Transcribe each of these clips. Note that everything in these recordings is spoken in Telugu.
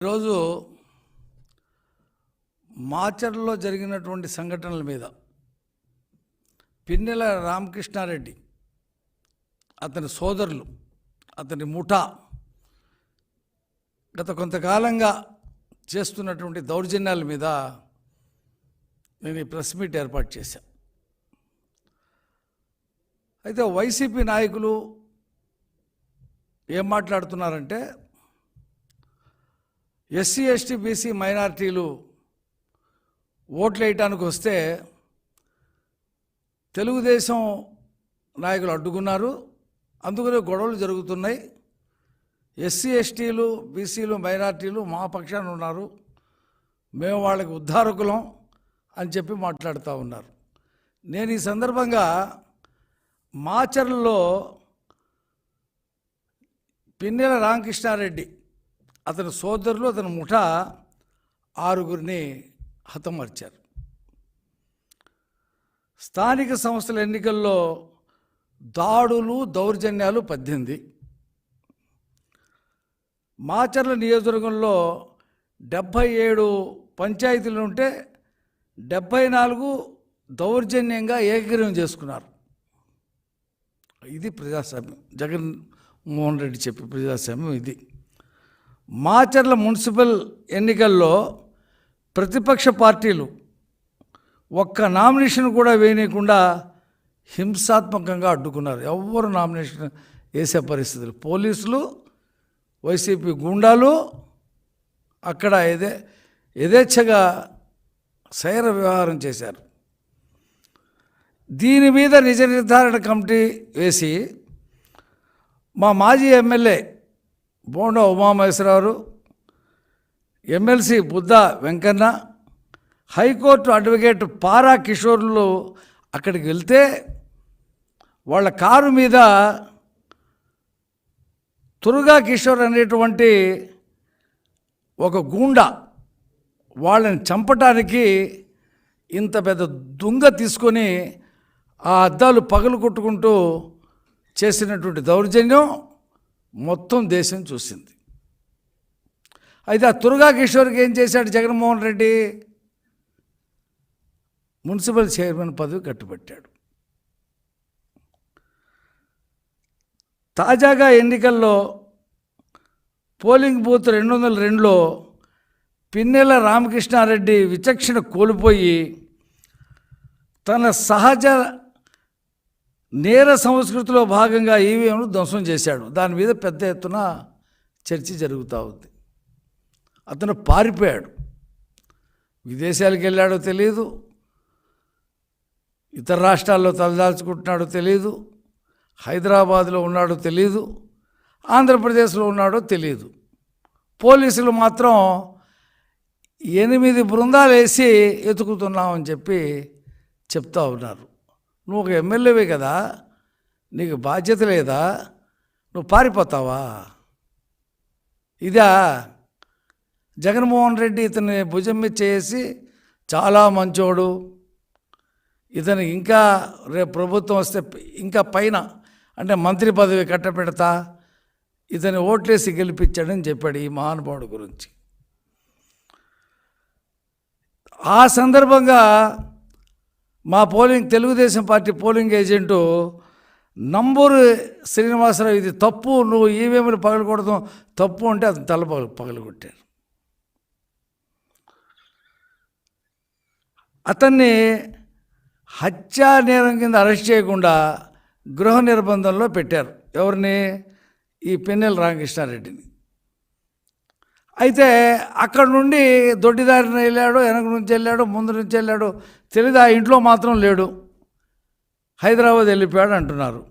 ఈరోజు మాచర్లో జరిగినటువంటి సంఘటనల మీద పిన్నెల రామకృష్ణారెడ్డి, అతని సోదరులు, అతని ముఠా గత కొంతకాలంగా చేస్తున్నటువంటి దౌర్జన్యాల మీద నేను ఈ ప్రెస్ మీట్ ఏర్పాటు చేశాను. అయితే వైసీపీ నాయకులు ఏం మాట్లాడుతున్నారంటే, ఎస్సీ ఎస్టీ బీసీ మైనారిటీలు ఓట్లు వేయటానికి వస్తే తెలుగుదేశం నాయకులు అడ్డుకున్నారు, అందుకనే గొడవలు జరుగుతున్నాయి. ఎస్సీ ఎస్టీలు బీసీలు మైనారిటీలు మా పక్షాన ఉన్నారు, మేము వాళ్ళకి ఉద్ధారకులం అని చెప్పి మాట్లాడుతూ ఉన్నారు. నేను ఈ సందర్భంగా మాచర్లలో పిన్నెల రామకృష్ణారెడ్డి, అతని సోదరులు, అతని ముఠా 6గురిని హతమార్చారు. స్థానిక సంస్థల ఎన్నికల్లో దాడులు దౌర్జన్యాలు 18. మాచర్ల నియోజకవర్గంలో 77 పంచాయతీలు ఉంటే 74 దౌర్జన్యంగా ఏకగ్రీవం చేసుకున్నారు. ఇది ప్రజాస్వామ్యం. జగన్మోహన్ రెడ్డి చెప్పే ప్రజాస్వామ్యం ఇది. మాచర్ల మున్సిపల్ ఎన్నికల్లో ప్రతిపక్ష పార్టీలు ఒక్క నామినేషన్ కూడా వేయనీయకుండా హింసాత్మకంగా అడ్డుకున్నారు. ఎవరు నామినేషన్ వేసే పరిస్థితులు. పోలీసులు, వైసీపీ గూండాలు అక్కడ యథేచ్ఛగా సైర వ్యవహారం చేశారు. దీని మీద నిజ నిర్ధారణ కమిటీ వేసి మా మాజీ MLA Bonda Umamaheswararao, MLC Buddha Venkanna, high court advocate Para కిషోర్లు అక్కడికి వెళ్తే వాళ్ళ కారు మీద తురుగా కిషోర్ అనేటువంటి ఒక గూండా వాళ్ళని చంపటానికి ఇంత పెద్ద దుంగ తీసుకొని ఆ అద్దాలు పగలు కొట్టుకుంటూ చేసినటువంటి దౌర్జన్యం మొత్తం దేశం చూసింది. అయితే ఆ తురుగా కిషోర్కి ఏం చేశాడు జగన్మోహన్ రెడ్డి? మున్సిపల్ చైర్మన్ పదవి కట్టుబట్టాడు. తాజాగా ఎన్నికల్లో పోలింగ్ బూత్ 202లో పిన్నెల రామకృష్ణారెడ్డి విచక్షణ కోల్పోయి తన సహజ నేర సంస్కృతిలో భాగంగా ఈవీఎంలు ధ్వంసం చేశాడు. దాని మీద పెద్ద ఎత్తున చర్చ జరుగుతూ ఉంది. అతను పారిపోయాడు. విదేశాలకు వెళ్ళాడో తెలియదు, ఇతర రాష్ట్రాల్లో తలదాల్చుకుంటున్నాడో తెలియదు, హైదరాబాద్లో ఉన్నాడో తెలియదు, ఆంధ్రప్రదేశ్లో ఉన్నాడో తెలియదు. పోలీసులు మాత్రం 8 బృందాలు వేసి ఎతుకుతున్నామని చెప్పి చెప్తా ఉన్నారు. నువ్వు ఒక ఎమ్మెల్యేవే కదా, నీకు బాధ్యత లేదా? నువ్వు పారిపోతావా? ఇదా జగన్మోహన్ రెడ్డి ఇతన్ని భుజం మీద చేసి చాలా మంచోడు, ఇతను ఇంకా రేపు ప్రభుత్వం వస్తే ఇంకా పైన అంటే మంత్రి పదవి కట్టపెడతా, ఇతని ఓట్లేసి గెలిపించాడని చెప్పాడు ఈ మహానుభావుడు గురించి. ఆ సందర్భంగా మా Telugu Desam party polling agent Namburu Srinivasarao, ఇది తప్పు, నువ్వు ఈవీఎంలు పగలకూడదు తప్పు అంటే అతను తల పగలగొట్టారు. అతన్ని హత్యా నేరం కింద అరెస్ట్ చేయకుండా గృహ నిర్బంధంలో పెట్టారు. ఎవరిని? ఈ పిన్నెల రామకృష్ణారెడ్డిని. అయితే అక్కడ నుండి దొడ్డిదారిన వెళ్ళాడు, వెనక నుంచి వెళ్ళాడు, ముందు నుంచి వెళ్ళాడు తెలీదు. ఆ ఇంట్లో మాత్రం లేడు, హైదరాబాద్ వెళ్ళిపోయాడు అంటున్నారు.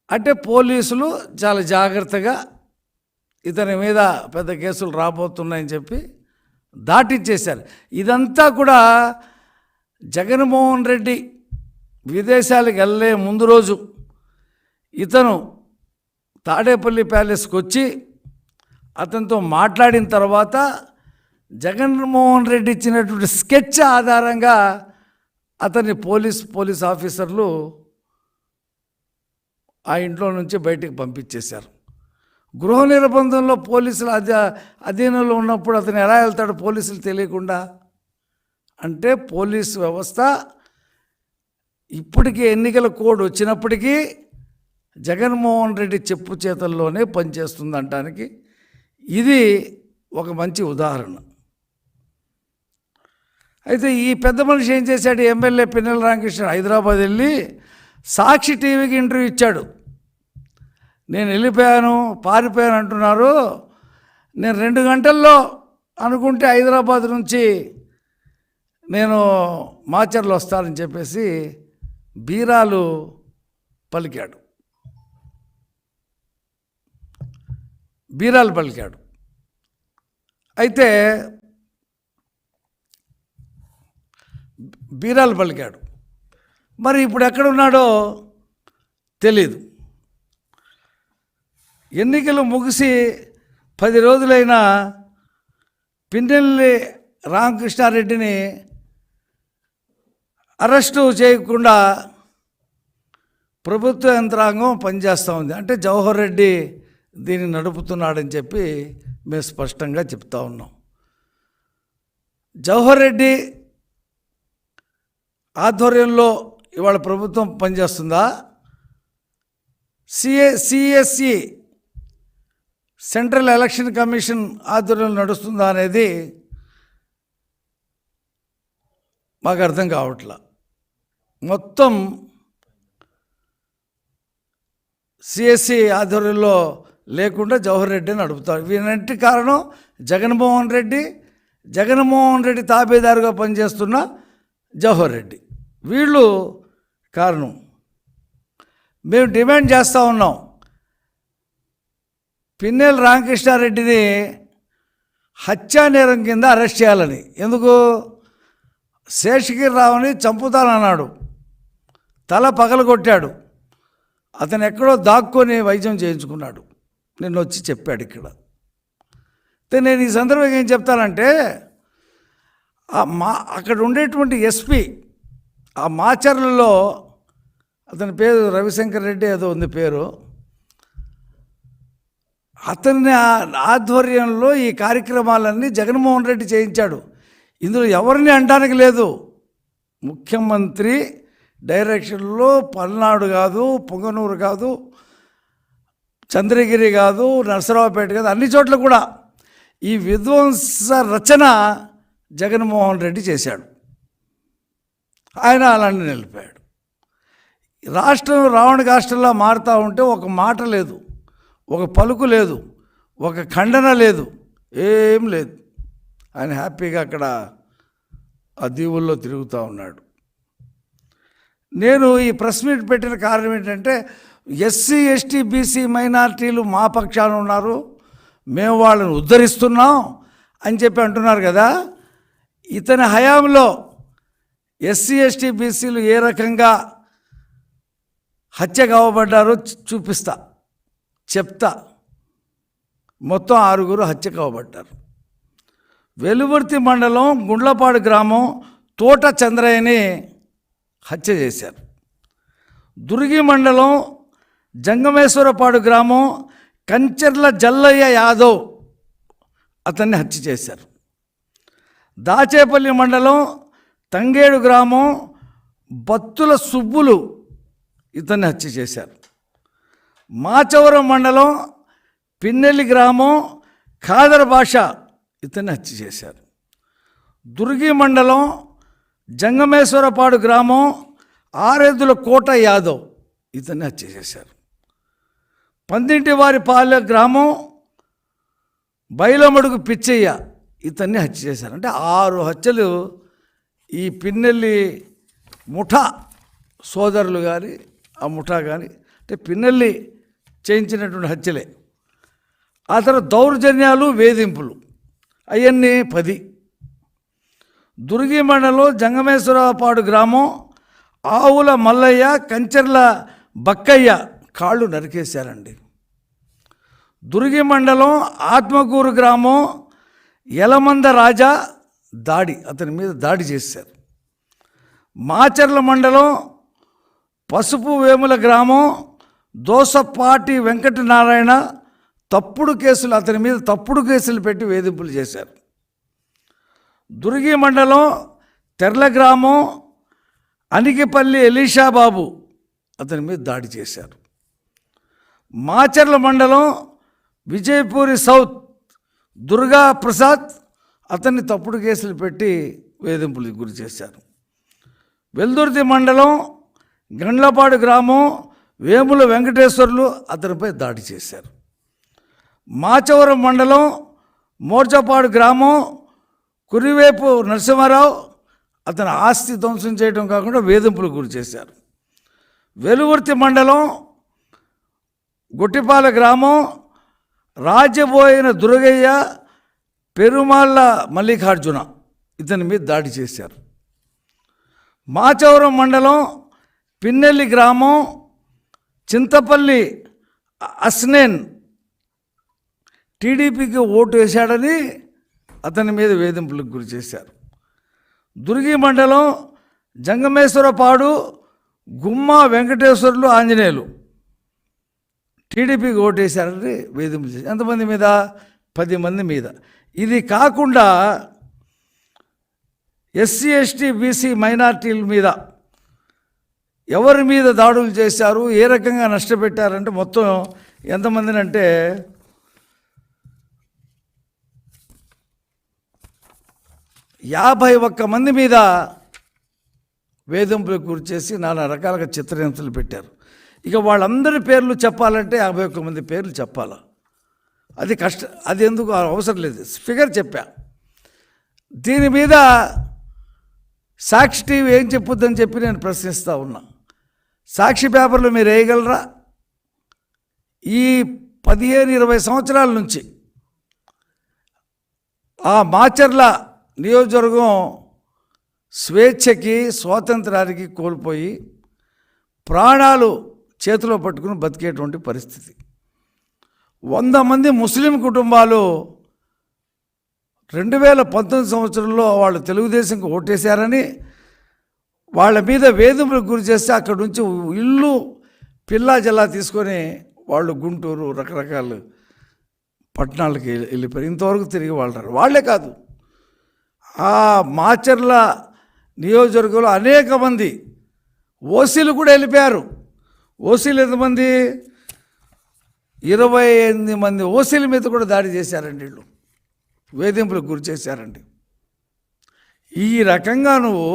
అంటే పోలీసులు చాలా జాగ్రత్తగా ఇతని మీద పెద్ద కేసులు రాబోతున్నాయని చెప్పి దాటించేశారు. ఇదంతా కూడా జగన్మోహన్ రెడ్డి విదేశాలకు వెళ్ళే ముందు రోజు ఇతను తాడేపల్లి ప్యాలెస్కి వచ్చి అతనితో మాట్లాడిన తర్వాత జగన్మోహన్ రెడ్డి ఇచ్చినటువంటి స్కెచ్ ఆధారంగా అతన్ని పోలీస్ ఆఫీసర్లు ఆ ఇంట్లో నుంచి బయటికి పంపించేశారు. గృహ నిర్బంధంలో పోలీసులు అధీనంలో ఉన్నప్పుడు అతను ఎలా వెళ్తాడు పోలీసులు తెలియకుండా? అంటే పోలీసు వ్యవస్థ ఇప్పటికీ ఎన్నికల కోడ్ వచ్చినప్పటికీ జగన్మోహన్ రెడ్డి చెప్పు చేతల్లోనే పనిచేస్తుంది అనడానికి ఇది ఒక మంచి ఉదాహరణ. అయితే ఈ పెద్ద మనిషి ఏం చేశాడు? ఎమ్మెల్యే పిన్నెల రామకృష్ణ హైదరాబాద్ వెళ్ళి సాక్షి టీవీకి ఇంటర్వ్యూ ఇచ్చాడు. నేను వెళ్ళిపోయాను, పారిపోయాను అంటున్నారు. నేను 2 గంటల్లో అనుకుంటే హైదరాబాద్ నుంచి నేను మాచర్లు వస్తానని చెప్పేసి బీరాలు పలికాడు. అయితే బీరాలు పలికాడు. మరి ఇప్పుడు ఎక్కడున్నాడో తెలీదు. ఎన్నికలు ముగిసి 10 రోజులైనా పిన్నెల్లి రామకృష్ణారెడ్డిని అరెస్టు చేయకుండా ప్రభుత్వ యంత్రాంగం పనిచేస్తూ ఉంది. అంటే జవహర్ రెడ్డి దీన్ని నడుపుతున్నాడని చెప్పి మేము స్పష్టంగా చెప్తా ఉన్నాం. జవహర్ రెడ్డి ఆధ్వర్యంలో ఇవాళ ప్రభుత్వం పనిచేస్తుందా? సిఎస్సి సెంట్రల్ ఎలక్షన్ కమిషన్ ఆధ్వర్యంలో నడుస్తుందా అనేది మాకు అర్థం కావట్లా. మొత్తం సిఎస్సి ఆధ్వర్యంలో లేకుండా జవహర్ రెడ్డిని నడుపుతారు. వీరంటి కారణం జగన్మోహన్ రెడ్డి తాబేదారుగా పనిచేస్తున్న జవహర్ రెడ్డి, వీళ్ళు కారణం. మేము డిమాండ్ చేస్తూ ఉన్నాం, పిన్నెల రామకృష్ణారెడ్డిని హత్యానేరం కింద అరెస్ట్ చేయాలని. ఎందుకు? శేషగిరిరావుని చంపుతానన్నాడు, తల పగలగొట్టాడు. అతను ఎక్కడో దాక్కొని వైద్యం చేయించుకున్నాడు, నిన్న వచ్చి చెప్పాడు ఇక్కడ. నేను ఈ సందర్భంగా ఏం చెప్తానంటే, అక్కడ ఉండేటువంటి ఎస్పీ ఆ మాచర్లలో, అతని పేరు రవిశంకర్ రెడ్డి ఏదో ఉంది పేరు, అతని ఆధ్వర్యంలో ఈ కార్యక్రమాలన్నీ జగన్మోహన్ రెడ్డి చేయించాడు. ఇందులో ఎవరిని అనడానికి లేదు. ముఖ్యమంత్రి డైరెక్షన్లో పల్నాడు కాదు, పొంగనూరు కాదు, చంద్రగిరి కాదు, నరసరావుపేట కాదు, అన్ని చోట్ల కూడా ఈ విధ్వంస రచన జగన్మోహన్ రెడ్డి చేశాడు. ఆయన అలాంటి నిలిపాడు. రాష్ట్రం రావణ రాష్ట్రంలో మారుతూ ఉంటే ఒక మాట లేదు, ఒక పలుకు లేదు, ఒక ఖండన లేదు, ఏం లేదు. ఆయన హ్యాపీగా అక్కడ ఆ దీవుల్లో తిరుగుతూ ఉన్నాడు. నేను ఈ ప్రెస్ మీట్ పెట్టిన కారణం ఏంటంటే, ఎస్సీ ఎస్టీ బీసీ మైనారిటీలు మా పక్షాన ఉన్నారు, మేము వాళ్ళని ఉద్ధరిస్తున్నాం అని చెప్పి అంటున్నారు కదా. ఇతని హయాంలో ఎస్సీ ఎస్టీ బీసీలు ఏ రకంగా హత్య కావబడ్డారో చెప్తా. మొత్తం 6 హత్య కావబడ్డారు. వెలువర్తి మండలం గుండ్లపాడు గ్రామం తోట చంద్రయ్యని హత్య చేశారు. దుర్గి మండలం జంగమేశ్వరపాడు గ్రామం కంచెర్ల జల్లయ్య యాదవ్ అతన్ని హత్య చేశారు. దాచేపల్లి మండలం తంగేడు గ్రామం బత్తుల సుబ్బులు ఇతన్ని హత్య చేశారు. మాచవరం మండలం పిన్నెల్లి గ్రామం ఖాదర్ భాష ఇతన్ని హత్య చేశారు. దుర్గి మండలం జంగమేశ్వరపాడు గ్రామం ఆరెద్దుల కోట యాదవ్ ఇతన్ని హత్య చేశారు. పందింటివారిపాలెం గ్రామం బైలమడుగు పిచ్చయ్య ఇతన్ని హత్య చేశారు. అంటే 6 హత్యలు ఈ పిన్నెల్లి ముఠా సోదరులు కానీ ఆ ముఠా కానీ, అంటే పిన్నెల్లి చేయించినటువంటి హత్యలే. ఆ తర్వాత దౌర్జన్యాలు, వేధింపులు అవన్నీ 10. దుర్గి మండలం జంగమేశ్వరపాడు గ్రామం ఆవుల మల్లయ్య కంచెర్ల బక్కయ్య కాళ్ళు నరికేశారండి. దుర్గి మండలం ఆత్మకూరు గ్రామం యలమంద రాజా అతని మీద దాడి చేశారు. మాచర్ల మండలం పసుపు వేముల గ్రామం దోసపాటి వెంకటనారాయణ అతని మీద తప్పుడు కేసులు పెట్టి వేధింపులు చేశారు. దుర్గి మండలం తెర్ల గ్రామం అనికిపల్లి ఎలీషా బాబు అతని మీద దాడి చేశారు. మాచర్ల మండలం విజయపూరి సౌత్ దుర్గా ప్రసాద్ అతన్ని తప్పుడు కేసులు పెట్టి వేధింపులకు గురి చేశారు. వెల్దుర్తి మండలం గండ్లపాడు గ్రామం వేముల వెంకటేశ్వర్లు అతనిపై దాడి చేశారు. మాచవరం మండలం మోర్చపాడు గ్రామం కురివేపు నరసింహారావు అతని ఆస్తి ధ్వంసం చేయడం కాకుండా వేధింపులకు గురి చేశారు. వెలుగుర్తి మండలం గుట్టిపాల గ్రామం రాజబోయిన దుర్గయ్య పెరుమాళ్ళ మల్లికార్జున ఇతని మీద దాడి చేశారు. మాచవరం మండలం పిన్నెల్లి గ్రామం చింతపల్లి అస్నేన్ టీడీపీకి ఓటు వేశాడని అతని మీద వేధింపులకు గురి చేశారు. దుర్గి మండలం జంగమేశ్వరపాడు గుమ్మా వెంకటేశ్వర్లు ఆంజనేయులు టీడీపీకి ఓటు వేశారని వేధింపులు చేశారు. ఎంతమంది మీద? 10 మంది మీద. ఇది కాకుండా ఎస్సీ ఎస్టీ బీసీ మైనార్టీల మీద ఎవరి మీద దాడులు చేశారు, ఏ రకంగా నష్టపెట్టారంటే మొత్తం ఎంతమందినంటే 51 మంది మీద వేధింపులకు గురి చేసి నానా రకాలుగా చిత్రహింసలు పెట్టారు. ఇక వాళ్ళందరి పేర్లు చెప్పాలంటే 51 మంది పేర్లు చెప్పాలా? అది ఎందుకు అవసరం లేదు, ఫిగర్ చెప్పా. దీని మీద సాక్షి టీవీ ఏం చెప్పుద్దని చెప్పి నేను ప్రశ్నిస్తూ ఉన్నా. సాక్షి పేపర్లు మీరు వేయగలరా? ఈ 15-20 సంవత్సరాల నుంచి ఆ మాచర్ల నియోజకవర్గం స్వేచ్ఛకి స్వాతంత్రానికి కోల్పోయి ప్రాణాలు చేతిలో పట్టుకుని బతికేటువంటి పరిస్థితి. 100 మంది ముస్లిం కుటుంబాలు 2019 సంవత్సరంలో వాళ్ళు తెలుగుదేశంకి ఓటేశారని వాళ్ళ మీద వేధింపులకు గురి చేస్తే అక్కడి నుంచి ఇల్లు పిల్లా జల్లా తీసుకొని వాళ్ళు గుంటూరు రకరకాల పట్టణాలకి వెళ్ళిపోయారు. ఇంతవరకు తిరిగి వాళ్ళే కాదు, ఆ మాచర్ల నియోజకవర్గంలో అనేక మంది ఓసీలు కూడా వెళ్ళిపోయారు. ఓసీలు ఎంతమంది? 28 మంది ఓసీల మీద కూడా దాడి చేశారండి, వీళ్ళు వేధింపులకు గురి చేశారండి. ఈ రకంగా నువ్వు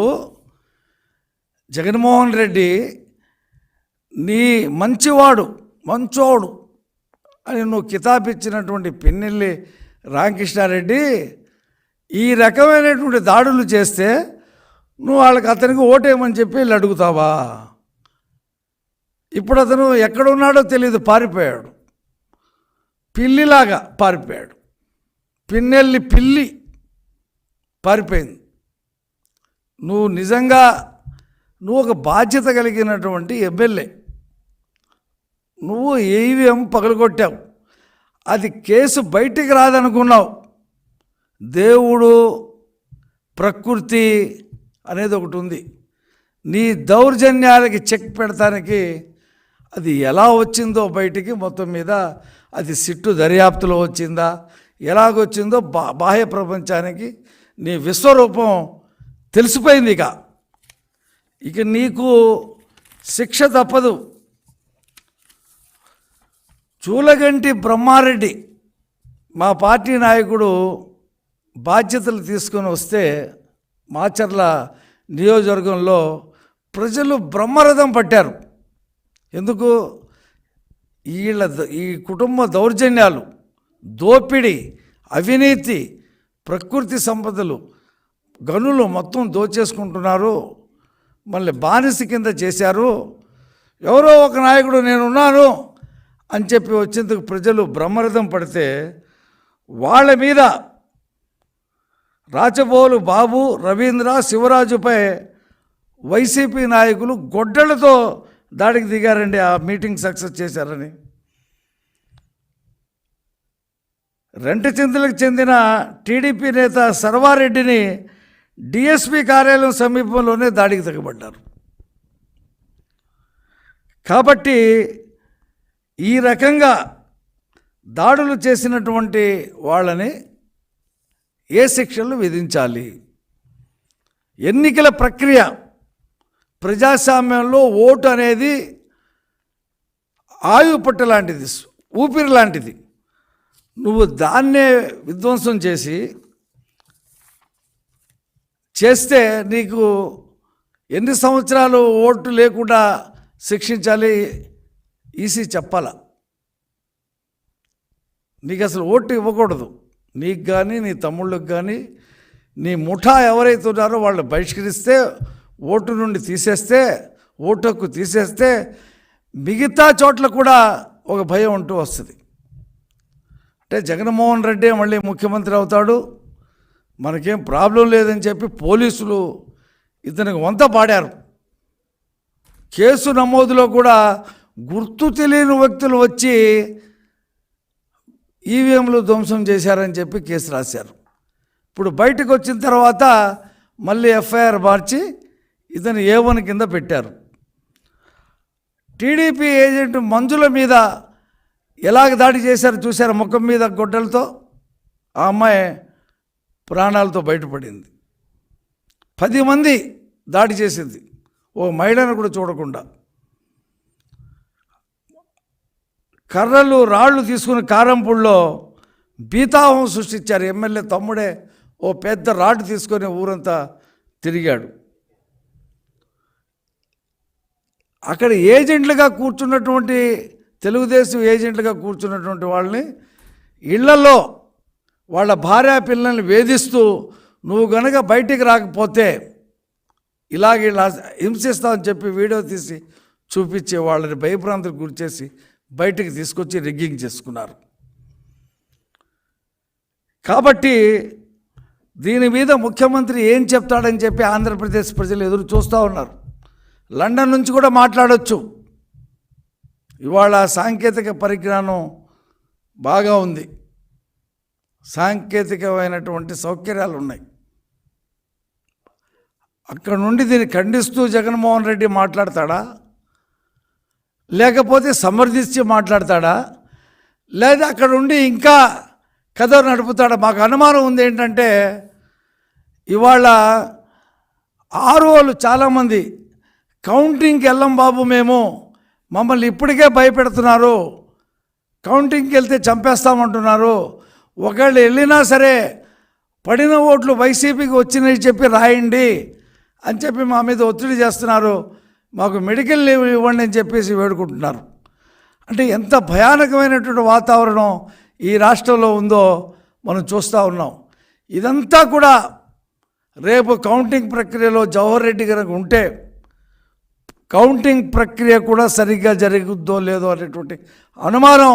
జగన్మోహన్ రెడ్డి నీ మంచోడు అని నువ్వు కితాబిచ్చినటువంటి పిన్నెల్లి రామకృష్ణారెడ్డి ఈ రకమైనటువంటి దాడులు చేస్తే నువ్వు అతనికి ఓటేయమని చెప్పి వీళ్ళు అడుగుతావా? ఇప్పుడు అతను ఎక్కడున్నాడో తెలియదు, పారిపోయాడు, పిల్లిలాగా పారిపోయాడు. పిన్నెల్లి పిల్లి పారిపోయింది. నువ్వు నిజంగా ఒక బాధ్యత కలిగినటువంటి ఎమ్మెల్యే, నువ్వు ఈవీఎం పగలగొట్టావు, అది కేసు బయటికి రాదనుకున్నావు. దేవుడు ప్రకృతి అనేది ఒకటి ఉంది. నీ దౌర్జన్యాలకి చెక్ పెడతానికి అది ఎలా వచ్చిందో బయటికి మొత్తం మీద అది సిట్టు దర్యాప్తులో వచ్చిందా, ఎలాగొచ్చిందో బాహ్య ప్రపంచానికి నీ విశ్వరూపం తెలిసిపోయింది. ఇక నీకు శిక్ష తప్పదు. చూలగంటి బ్రహ్మారెడ్డి మా పార్టీ నాయకుడు బాధ్యతలు తీసుకొని వస్తే మాచర్ల నియోజకవర్గంలో ప్రజలు బ్రహ్మరథం పట్టారు. ఎందుకు? ఈ కుటుంబ దౌర్జన్యాలు, దోపిడీ, అవినీతి, ప్రకృతి సంపదలు, గనులు మొత్తం దోచేసుకుంటున్నారు, మళ్ళీ బానిస కింద చేశారు. ఎవరో ఒక నాయకుడు నేనున్నాను అని చెప్పి వచ్చేందుకు ప్రజలు బ్రహ్మరథం పడితే వాళ్ళ మీద రాచబోలు బాబు, రవీంద్ర, శివరాజుపై వైసీపీ నాయకులు గొడ్డలతో దాడికి దిగారండి. ఆ మీటింగ్ సక్సెస్ చేశారని. రెంటచింతలకు చెందిన టీడీపీ నేత సర్వారెడ్డిని డిఎస్పీ కార్యాలయం సమీపంలోనే దాడికి తెగబడ్డారు. కాబట్టి ఈ రకంగా దాడులు చేసినటువంటి వాళ్ళని ఏ శిక్షలు విధించాలి? ఎన్నికల ప్రక్రియ ప్రజాస్వామ్యంలో ఓటు అనేది ఆయుపట్టు లాంటిది, ఊపిరి లాంటిది. నువ్వు దాన్నే విధ్వంసం చేస్తే నీకు ఎన్ని సంవత్సరాలు ఓటు లేకుండా శిక్షించాలి ఈసీ చెప్పాలా? నీకు అసలు ఓటు ఇవ్వకూడదు. నీకు కానీ నీ తమ్ముళ్ళకి కానీ నీ ముఠా ఎవరైతే ఉన్నారో వాళ్ళు బహిష్కరిస్తే, ఓటు నుండి తీసేస్తే, ఓటు హక్కు తీసేస్తే మిగతా చోట్ల కూడా ఒక భయం ఉంటూ వస్తుంది. అంటే జగన్మోహన్ రెడ్డి మళ్ళీ ముఖ్యమంత్రి అవుతాడు, మనకేం ప్రాబ్లం లేదని చెప్పి పోలీసులు ఇతనికి వంత పాడారు. కేసు నమోదులో కూడా గుర్తు తెలియని వ్యక్తులు వచ్చి ఈవీఎంలు ధ్వంసం చేశారని చెప్పి కేసు రాశారు. ఇప్పుడు బయటకు వచ్చిన తర్వాత మళ్ళీ ఎఫ్ఐఆర్ మార్చి ఇతను A1 కింద పెట్టారు. టీడీపీ ఏజెంట్ మంజుల మీద ఎలాగ దాడి చేశారు చూశారు, ముఖం మీద గొడ్డలతో. ఆ అమ్మాయి ప్రాణాలతో బయటపడింది. 10 మంది దాడి చేసింది, ఓ మహిళను కూడా చూడకుండా. కర్రలు రాళ్ళు తీసుకుని కారంపూడిలో బీతాహం సృష్టించారు. ఎమ్మెల్యే తమ్ముడే ఓ పెద్ద రాడ్ తీసుకొని ఊరంతా తిరిగాడు. అక్కడ ఏజెంట్లుగా కూర్చున్నటువంటి తెలుగుదేశం ఏజెంట్లుగా కూర్చున్నటువంటి వాళ్ళని ఇళ్లలో వాళ్ళ భార్య పిల్లల్ని వేధిస్తూ, నువ్వు గనక బయటికి రాకపోతే ఇలాగ ఇలా హింసిస్తామని చెప్పి వీడియో తీసి చూపించి వాళ్ళని భయభ్రాంతికి గురిచేసి బయటికి తీసుకొచ్చి రిగ్గింగ్ చేసుకున్నారు. కాబట్టి దీని మీద ముఖ్యమంత్రి ఏం చెప్తాడని చెప్పి ఆంధ్రప్రదేశ్ ప్రజలు ఎదురు చూస్తూ ఉన్నారు. లండన్ నుంచి కూడా మాట్లాడవచ్చు. ఇవాళ సాంకేతిక పరిజ్ఞానం బాగా ఉంది, సాంకేతికమైనటువంటి సౌకర్యాలు ఉన్నాయి. అక్కడ నుండి దీన్ని ఖండిస్తూ జగన్మోహన్ రెడ్డి మాట్లాడతాడా, లేకపోతే సమర్థించి మాట్లాడతాడా, లేదా అక్కడ ఉండి ఇంకా కథ నడుపుతాడా? మాకు అనుమానం ఉంది. ఏంటంటే ఇవాళ ఆర్ఓలు చాలామంది కౌంటింగ్కి వెళ్ళం బాబు, మేము మమ్మల్ని ఇప్పటికే భయపెడుతున్నారు, కౌంటింగ్కి వెళ్తే చంపేస్తామంటున్నారు, ఒకళ్ళు వెళ్ళినా సరే పడిన ఓట్లు వైసీపీకి వచ్చినాయి చెప్పి రాయండి అని చెప్పి మా మీద ఒత్తిడి చేస్తున్నారు, మాకు మెడికల్ లీవ్ ఇవ్వండి అని చెప్పేసి వేడుకుంటున్నారు. అంటే ఎంత భయానకమైనటువంటి వాతావరణం ఈ రాష్ట్రంలో ఉందో మనం చూస్తూ ఉన్నాం. ఇదంతా కూడా రేపు కౌంటింగ్ ప్రక్రియలో జవహర్ రెడ్డి కనుక ఉంటే కౌంటింగ్ ప్రక్రియ కూడా సరిగ్గా జరుగుద్దో లేదో అనేటువంటి అనుమానం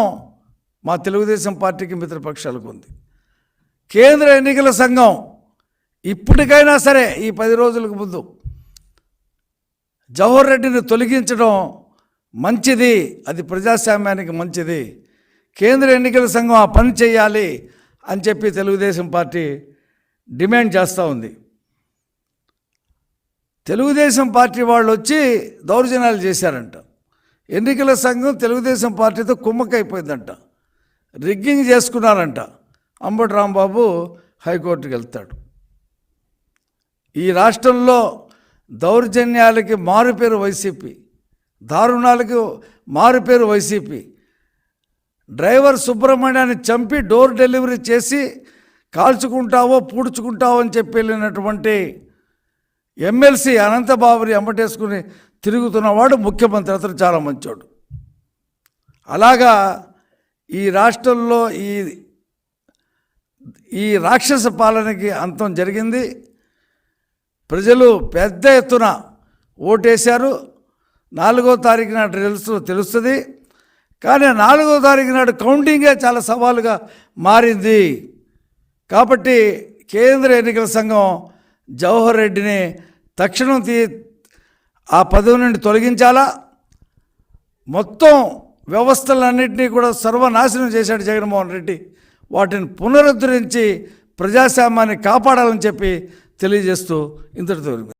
మా తెలుగుదేశం పార్టీకి మిత్రపక్షాలకు ఉంది. కేంద్ర ఎన్నికల సంఘం ఇప్పటికైనా సరే ఈ 10 రోజులకు ముందు జవహర్ రెడ్డిని తొలగించడం మంచిది, అది ప్రజాస్వామ్యానికి మంచిది. కేంద్ర ఎన్నికల సంఘం ఆ పని చేయాలి అని చెప్పి తెలుగుదేశం పార్టీ డిమాండ్ చేస్తూ ఉంది. తెలుగుదేశం పార్టీ వాళ్ళు వచ్చి దౌర్జన్యాలు చేశారంట. ఎన్నికల సంఘం తెలుగుదేశం పార్టీతో కుమ్మక్కైపోయిందంట, రిగ్గింగ్ చేసుకున్నారంట. అంబటి రాంబాబు హైకోర్టుకి వెళ్తాడు. ఈ రాష్ట్రంలో దౌర్జన్యాలకి మారుపేరు వైసీపీ, దారుణాలకు మారుపేరు వైసీపీ. డ్రైవర్ సుబ్రహ్మణ్యాన్ని చంపి డోర్ డెలివరీ చేసి కాల్చుకుంటావో పూడ్చుకుంటావో అని చెప్పి వెళ్ళినటువంటి ఎమ్మెల్సీ అనంతబాబుని ఎంబటేసుకుని తిరుగుతున్నవాడు ముఖ్యమంత్రి. అతను చాలా మంచోడు. అలాగా ఈ రాష్ట్రంలో ఈ రాక్షస పాలనకి అంతం జరిగింది. ప్రజలు పెద్ద ఎత్తున ఓటేశారు. 4వ తారీఖు నాడు తెలుస్తుంది. కానీ 4వ తారీఖు నాడు కౌంటింగే చాలా సవాలుగా మారింది. కాబట్టి కేంద్ర ఎన్నికల సంఘం జవహర్ రెడ్డిని తక్షణం ఆ పదవి నుండి తొలగించాలా. మొత్తం వ్యవస్థలన్నింటినీ కూడా సర్వనాశనం చేశాడు జగన్మోహన్ రెడ్డి. వాటిని పునరుద్ధరించి ప్రజాస్వామ్యాన్ని కాపాడాలని చెప్పి తెలియజేస్తూ ఇంతటితో